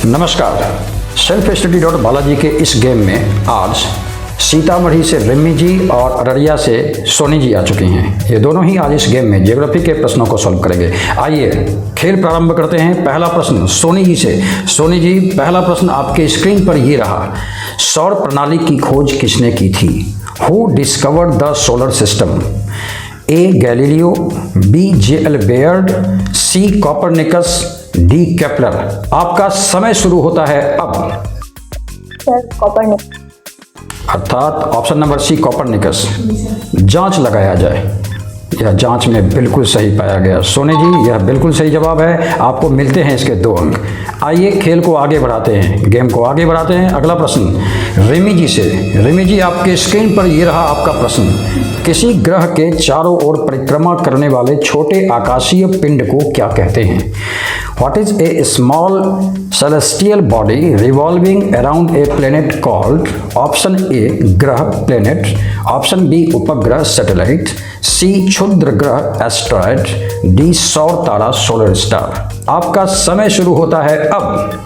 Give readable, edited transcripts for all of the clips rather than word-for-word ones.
नमस्कार। Self study dot Balaji के इस गेम में आज सीतामढ़ी से रिमी जी और अररिया से सोनी जी आ चुकी हैं। ये दोनों ही आज इस गेम में ज्योग्राफी के प्रश्नों को सॉल्व करेंगे। आइए खेल प्रारंभ करते हैं। पहला प्रश्न सोनी जी से। सोनी जी, पहला प्रश्न आपके स्क्रीन पर ये रहा। सौर प्रणाली की खोज किसने की थी? Who discovered the solar system? A Galileo, B J L. Baird, C Copernicus, D Kepler. आपका समय शुरू होता है अब। Sir Copernicus. अर्थात ऑप्शन नंबर सी कॉपरनिकस। जांच लगाया जाए। यह जांच में बिल्कुल सही पाया गया। सोनी जी, यह बिल्कुल सही जवाब है। आपको मिलते हैं इसके 2 अंक। आइए खेल को आगे बढ़ाते हैं, गेम को आगे बढ़ाते हैं। अगला प्रश्न रिमी जी से। रिमी जी, आपके स्क्रीन पर ये रहा आपका प्रश्न। किसी ग्रह के चारों ओर परिक्रमा करने वाले छोटे आकाशीय पिंड को क्या कहते हैं? What is a small celestial body revolving around a planet called? Option A ग्रह planet, Option B उपग्रह satellite, C क्षुद्र ग्रह एस्ट्रॉयड, D सौर तारा सोलर स्टार। आपका समय शुरू होता है अब।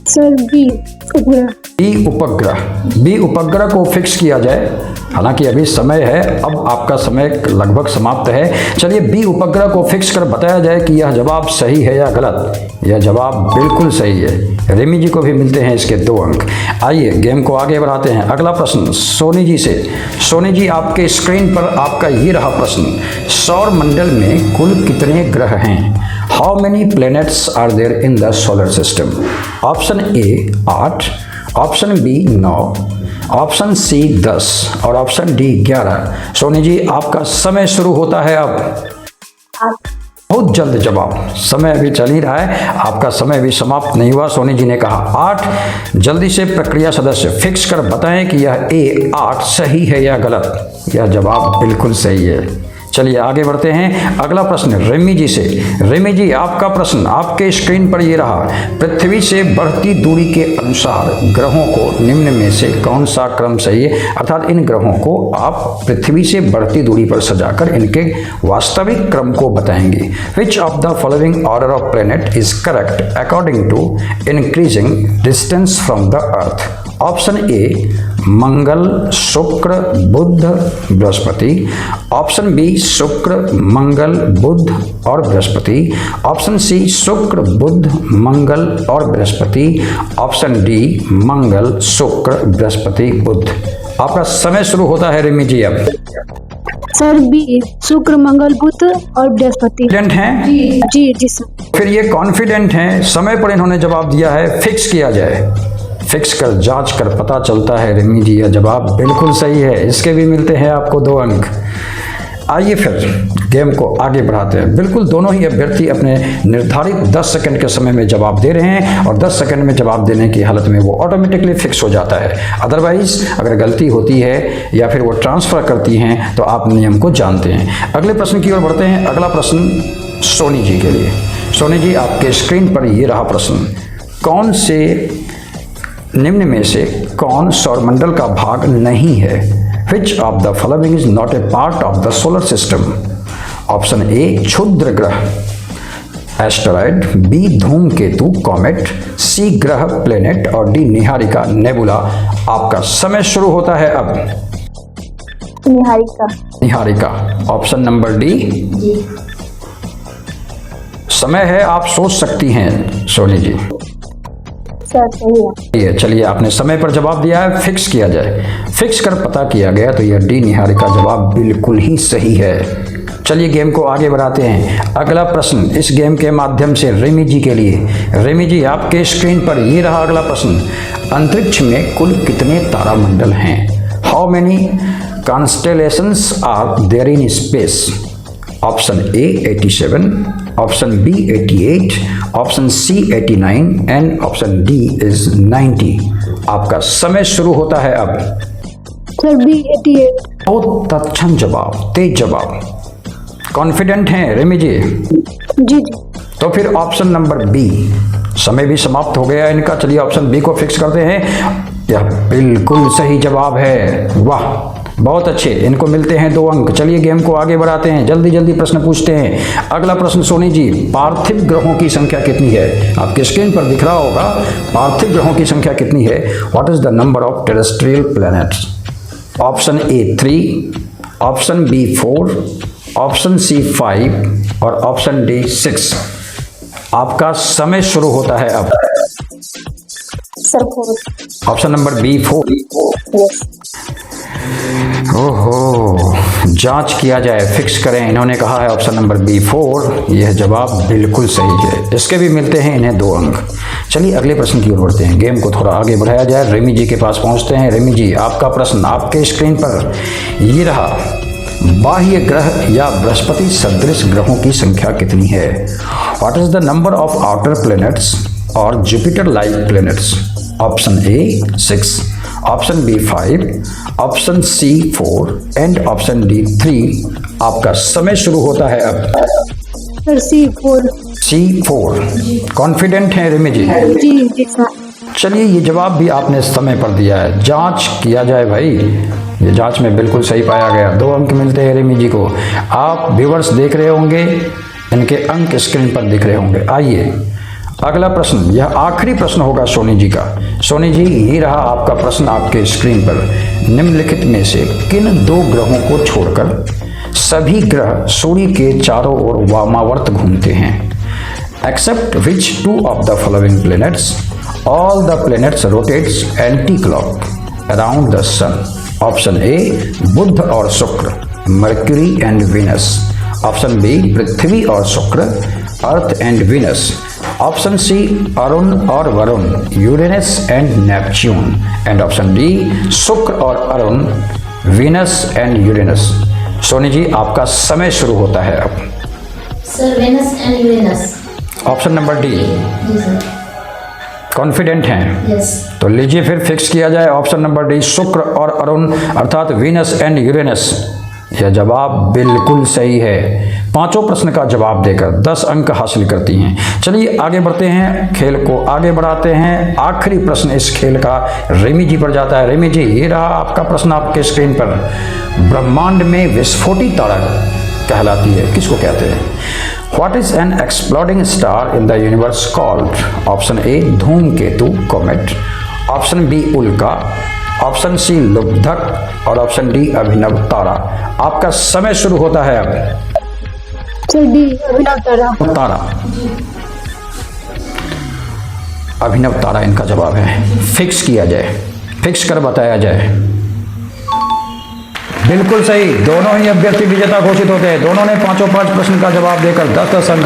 सर बी उपग्रह। बी उपग्रह। बी उपग्रह को फिक्स किया जाए। हालांकि अभी समय है, अब आपका समय लगभग समाप्त है। चलिए बी उपग्रह को फिक्स कर बताया जाए कि यह जवाब सही है या गलत। यह जवाब बिल्कुल सही है। रिमी जी को भी मिलते हैं इसके 2 अंक। आइए गेम को आगे बढ़ाते हैं। अगला प्रश्न सोनी जी से। सोनी जी, आपके स्क्रीन पर आपका ये रहा प्रश्न। सौर मंडल में कुल कितने ग्रह हैं? How many planets are there in the solar system? Option A 8, option B 9, option C 10 और ऑप्शन डी 11। सोनी जी, आपका समय शुरू होता है अब। बहुत जल्द जवाब। समय अभी चल ही रहा है, आपका समय अभी समाप्त नहीं हुआ। सोनी जी ने कहा 8। जल्दी से प्रक्रिया सदस्य फिक्स कर बताएं कि यह ए 8 सही है या गलत। यह जवाब बिल्कुल सही है। चलिए आगे बढ़ते हैं। अगला प्रश्न रिमी जी से। रिमी जी, आपका प्रश्न आपके स्क्रीन पर ये रहा। पृथ्वी से बढ़ती दूरी के अनुसार ग्रहों को निम्न में से कौन सा क्रम सही है? अर्थात इन ग्रहों को आप पृथ्वी से बढ़ती दूरी पर सजाकर इनके वास्तविक क्रम को बताएंगे। Which of the following order of planet is correct according to increasing distance from the earth? Option A Mangal, Shukra, Budh, Brihaspati. Option B शुक्र, मंगल, बुध और बृहस्पति। ऑप्शन सी शुक्र, बुध, मंगल और बृहस्पति। ऑप्शन डी मंगल, शुक्र, बृहस्पति, बुध। आपका समय शुरू होता है रिमी जी अब। सर बी शुक्र, मंगल, बुध और बृहस्पति। कॉन्फिडेंट हैं? जी सर। फिर ये कॉन्फिडेंट हैं, समय पर इन्होंने जवाब दिया है। फिक्स किया जाए। फिक्स कर जांच कर पता चलता है रिमी जी यह जवाब बिल्कुल सही है। इसके भी मिलते हैं आपको 2 अंक। आइए फिर गेम को आगे बढ़ाते हैं। बिल्कुल दोनों ही अभ्यर्थी अपने निर्धारित 10 सेकंड के समय में जवाब दे रहे हैं और 10 सेकंड में जवाब देने की हालत में वो ऑटोमेटिकली फिक्स हो जाता है। अदरवाइज अगर गलती होती है या फिर वो ट्रांसफर करती हैं तो आप नियम को जानते हैं। अगले प्रश्न की ओर बढ़ते हैं। अगला प्रश्न सोनी जी के लिए। सोनी जी, आपके स्क्रीन पर ये रहा प्रश्न। कौन से निम्न में से कौन सौरमंडल का भाग नहीं है? Which of the following is not a part of the solar system? Option A क्षुद्र ग्रह एस्टेरॉयड, बी धूमकेतु कॉमेट, सी ग्रह प्लेनेट और डी निहारिका नेबुला। आपका समय शुरू होता है अब। Niharika. Niharika. Option number D. समय है, आप सोच सकती हैं सोनी जी। सर सही है। चलिए आपने समय पर जवाब दिया है। फिक्स किया जाए। फिक्स कर पता किया गया तो यह डी निहारिका जवाब बिल्कुल ही सही है। चलिए गेम को आगे बढ़ाते हैं। अगला प्रश्न इस गेम के माध्यम से रिमी जी के लिए। रिमी जी, आपके स्क्रीन पर ये रहा अगला प्रश्न। अंतरिक्ष में कुल कितने तारामंडल हैं? How many constellations are there in space? Option A 87, option B 88, option C 89 and option D is 90। आपका समय शुरू होता है अब। Sir B 88। बहुत तत्क्षण जवाब, तेज जवाब। कॉन्फिडेंट हैं रिमी जी? जी। तो फिर ऑप्शन नंबर बी। समय भी समाप्त हो गया इनका। चलिए ऑप्शन बी को फिक्स करते हैं। यह बिल्कुल सही जवाब है। वाह, बहुत अच्छे, इनको मिलते हैं 2 अंक। चलिए गेम को आगे बढ़ाते हैं, जल्दी जल्दी प्रश्न पूछते हैं। अगला प्रश्न सोनी जी, पार्थिव ग्रहों की संख्या कितनी है? आपके स्क्रीन पर दिख रहा होगा, पार्थिव ग्रहों की संख्या कितनी है? What is the number of terrestrial planets? Option A 3, option B 4, option C 5 और ऑप्शन डी 6। आपका समय शुरू होता है अब। Sir 4। Option number B 4। Yes. ओहो, जांच किया जाए, फिक्स करें। इन्होंने कहा है ऑप्शन नंबर बी 4। यह जवाब बिल्कुल सही है। इसके भी मिलते हैं इन्हें 2 अंक। चलिए अगले प्रश्न की ओर बढ़ते हैं, गेम को थोड़ा आगे बढ़ाया जाए। रेमी जी के पास पहुंचते हैं। रेमी जी, आपका प्रश्न आपके स्क्रीन पर ये रहा। बाह्य ग्रह या बृहस्पति सदृश ग्रहों की संख्या कितनी है? What is the number of outer planets और Jupiter like planets? Option A 6, option B 5, option C 4 and option D 3। आपका समय शुरू होता है अब। Sir C4। C4। कॉन्फिडेंट हैं रेमी जी? जी सर। चलिए ये जवाब भी आपने समय पर दिया है। जांच किया जाए भाई, ये जांच में बिल्कुल सही पाया गया। 2 अंक मिलते हैं रेमी जी को। आप व्यूअर्स देख रहे होंगे, इनके अंक स्क्रीन पर दिख रहे होंगे। आइए अगला प्रश्न, यह आखिरी प्रश्न होगा सोनी जी का। सोनी जी, ये रहा आपका प्रश्न आपके स्क्रीन पर। निम्नलिखित में से किन 2 ग्रहों को छोड़कर सभी ग्रह सूर्य के चारों ओर वामावर्त घूमते हैं? Except which 2 of the following planets all the planets rotates anti clock around the sun? Option A Budh और Shukra, Mercury and Venus. Option B Prithvi और Shukra, Earth and Venus. Option C Arun और Varun, Uranus and Neptune. And option D Shukra और Arun, Venus and Uranus. Soni ji, आपका समय शुरू होता है अब। Sir Venus and Uranus. Option number D. जी सर। कॉन्फिडेंट हैं? यस। तो लीजिए फिर फिक्स किया जाए ऑप्शन नंबर डी, शुक्र और अरुण अर्थात वीनस एंड यूरेनस। यह जवाब बिल्कुल सही है। 5 प्रश्न का जवाब देकर 10 अंक हासिल करती हैं। चलिए आगे बढ़ते हैं, खेल को आगे बढ़ाते हैं। आखिरी प्रश्न इस खेल का रेमी जी पर जाता है। रेमी जी, ये रहा आपका प्रश्न आपके स्क्रीन पर। ब्रह्मांड में विस्फोटी तारा कहलाती है, किसको कहते हैं? What is an exploding star in the universe called? Option A धूमकेतु कॉमेट, ऑप्शन बी उल्का, ऑप्शन सी लुब्धक और ऑप्शन डी अभिनव तारा। आपका समय शुरू होता है अब। सर डी अभिनव तारा। तारा, अभिनव तारा इनका जवाब है। फिक्स किया जाए, फिक्स कर बताया जाए। बिल्कुल सही, दोनों ही अभ्यर्थी विजेता घोषित होते हैं। दोनों ने 5 प्रश्न का जवाब देकर 10 अंक